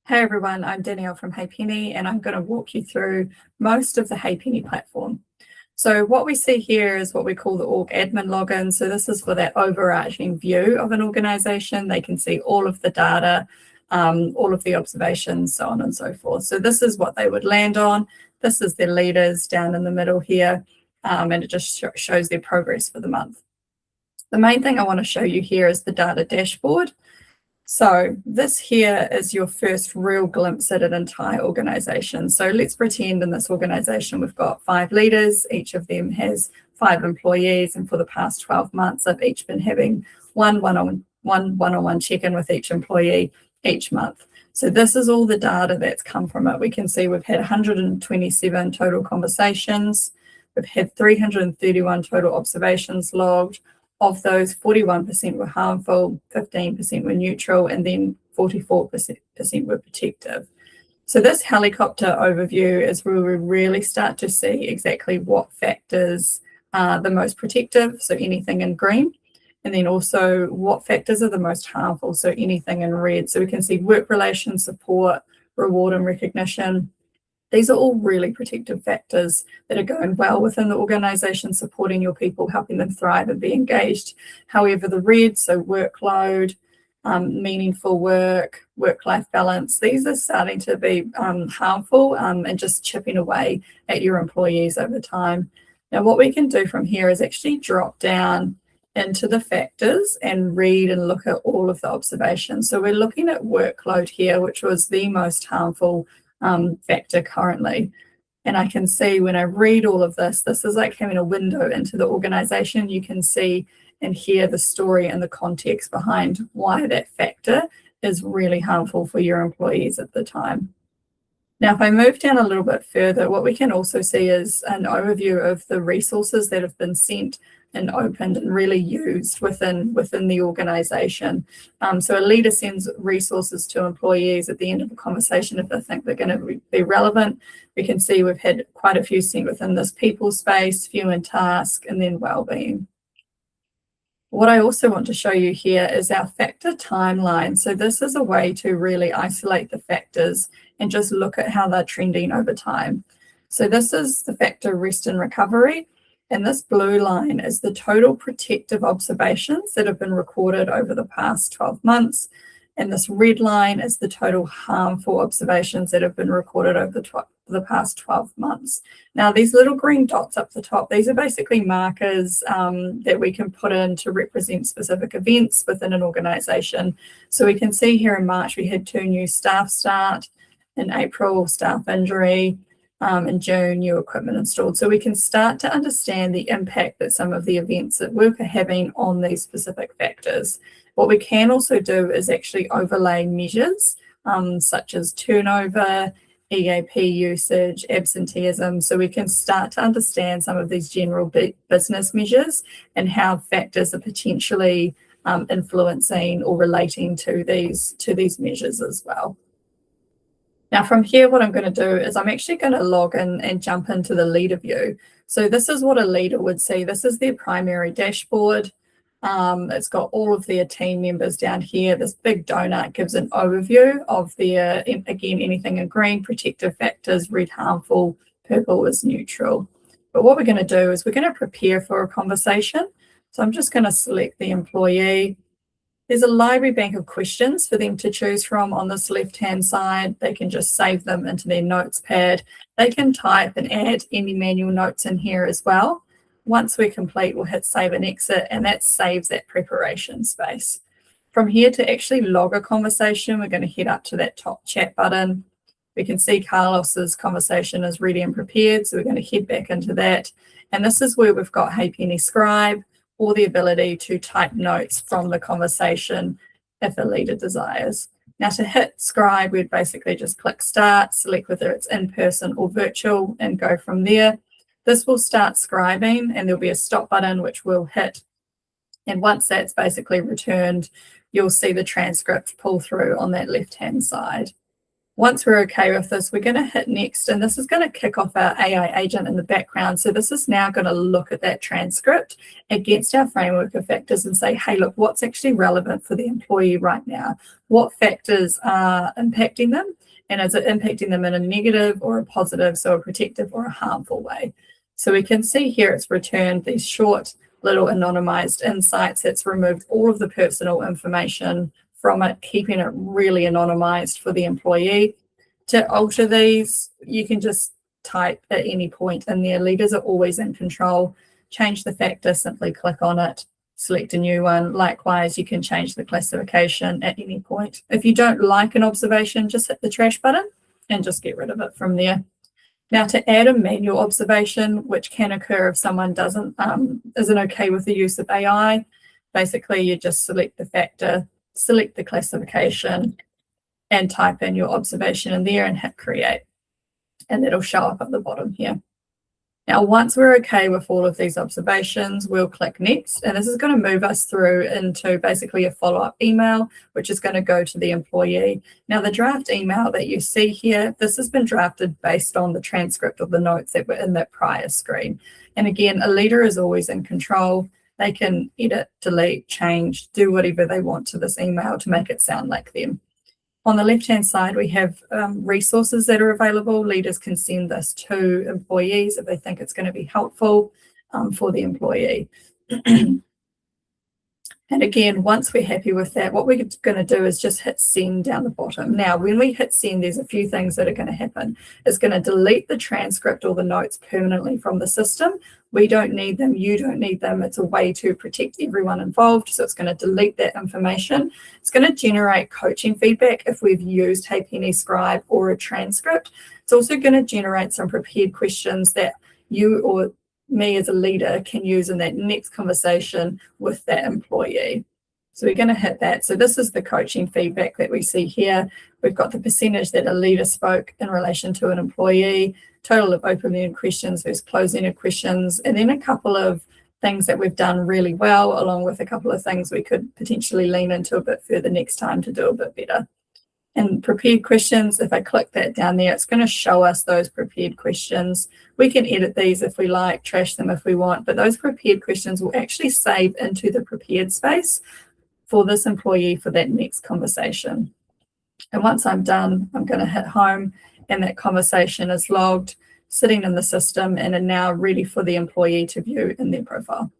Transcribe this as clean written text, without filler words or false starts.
Hey everyone, I'm Danielle from HeyPenny, and I'm going to walk you through most of the HeyPenny platform. So what we see here is what we call the org admin login. So this is for that overarching view of an organization. They can see all of the data, all of the observations, so on and so forth. So this is what they would land on. This is their leaders down in the middle here, and it just shows their progress for the month. The main thing I want to show you here is the data dashboard. So this here is your first real glimpse at an entire organization. So let's pretend in this organization we've got 5 leaders, each of them has 5 employees, and for the past 12 months I've each been having one one-on-one check-in with each employee each month. So this is all the data that's come from it. We can see we've had 127 total conversations, we've had 331 total observations logged. Of those, 41% were harmful, 15% were neutral, and then 44% were protective. So this helicopter overview is where we really start to see exactly what factors are the most protective, so anything in green, and then also what factors are the most harmful, so anything in red. So we can see work relations, support, reward and recognition. These are all really protective factors that are going well within the organization, supporting your people, helping them thrive and be engaged. However, the red, so workload, meaningful work, work-life balance, these are starting to be harmful and just chipping away at your employees over time. Now, what we can do from here is actually drop down into the factors and read and look at all of the observations. So we're looking at workload here, which was the most harmful factor currently. And I can see when I read all of this, this is like having a window into the organization. You can see and hear the story and the context behind why that factor is really harmful for your employees at the time. Now, if I move down a little bit further, what we can also see is an overview of the resources that have been sent and opened and really used within the organization. So a leader sends resources to employees at the end of a conversation if they think they're going to be relevant. We can see we've had quite a few sent within this people space, view and task, and then well-being. What I also want to show you here is our factor timeline. So this is a way to really isolate the factors and just look at how they're trending over time. So this is the factor rest and recovery. And this blue line is the total protective observations that have been recorded over the past 12 months. And this red line is the total harmful observations that have been recorded over the past 12 months. Now, these little green dots up the top, these are basically markers that we can put in to represent specific events within an organization. So we can see here in March, we had 2 new staff start. In April, staff injury. In June, new equipment installed. So we can start to understand the impact that some of the events at work are having on these specific factors. What we can also do is actually overlay measures such as turnover, EAP usage, absenteeism, so we can start to understand some of these general business measures and how factors are potentially influencing or relating to these measures as well. Now from here, what I'm going to do is I'm actually going to log in and jump into the leader view. So this is what a leader would see. This is their primary dashboard. It's got all of their team members down here. This big donut gives an overview of their, again, anything in green, protective factors, red harmful, purple is neutral. But what we're going to do is we're going to prepare for a conversation. So I'm just going to select the employee. There's a library bank of questions for them to choose from on this left-hand side. They can just save them into their notes pad. They can type and add any manual notes in here as well. Once we're complete, we'll hit save and exit, and that saves that preparation space. From here to actually log a conversation, we're going to head up to that top chat button. We can see Carlos's conversation is ready and prepared, so we're going to head back into that. And this is where we've got HeyPenny Scribe, or the ability to type notes from the conversation if a leader desires. Now to hit scribe, we'd basically just click start, select whether it's in person or virtual, and go from there. This will start scribing, and there'll be a stop button which we'll hit. And once that's basically returned, you'll see the transcript pull through on that left-hand side. Once we're okay with this, we're going to hit next, and this is going to kick off our AI agent in the background. So this is now going to look at that transcript against our framework of factors and say, hey, look, what's actually relevant for the employee right now? What factors are impacting them? And is it impacting them in a negative or a positive, so a protective or a harmful way? So we can see here it's returned these short little anonymized insights. It's removed all of the personal information from it, keeping it really anonymized for the employee. To alter these, you can just type at any point in there. Leaders are always in control. Change the factor, simply click on it, select a new one. Likewise, you can change the classification at any point. If you don't like an observation, just hit the trash button and just get rid of it from there. Now, to add a manual observation, which can occur if someone isn't okay with the use of AI, basically you just select the factor, select the classification, and type in your observation in there and hit create. And it'll show up at the bottom here. Now, once we're okay with all of these observations, we'll click next. And this is going to move us through into basically a follow-up email, which is going to go to the employee. Now, the draft email that you see here, this has been drafted based on the transcript of the notes that were in that prior screen. And again, a leader is always in control. They can edit, delete, change, do whatever they want to this email to make it sound like them. On the left-hand side, we have resources that are available. Leaders can send this to employees if they think it's going to be helpful for the employee. And again, once we're happy with that, what we're going to do is just hit send down the bottom. Now, when we hit send, there's a few things that are going to happen. It's going to delete the transcript or the notes permanently from the system. We don't need them. You don't need them. It's a way to protect everyone involved. So it's going to delete that information. It's going to generate coaching feedback if we've used HeyPenny Scribe or a transcript. It's also going to generate some prepared questions that you or me as a leader can use in that next conversation with that employee. So we're going to hit that. So this is the coaching feedback that we see here. We've got the percentage that a leader spoke in relation to an employee, total of open-ended questions versus closed-ended questions, and then a couple of things that we've done really well, along with a couple of things we could potentially lean into a bit further next time to do a bit better. And prepared questions, if I click that down there, it's going to show us those prepared questions. We can edit these if we like, trash them if we want, but those prepared questions will actually save into the prepared space for this employee for that next conversation. And once I'm done, I'm going to hit home, and that conversation is logged, sitting in the system, and are now ready for the employee to view in their profile.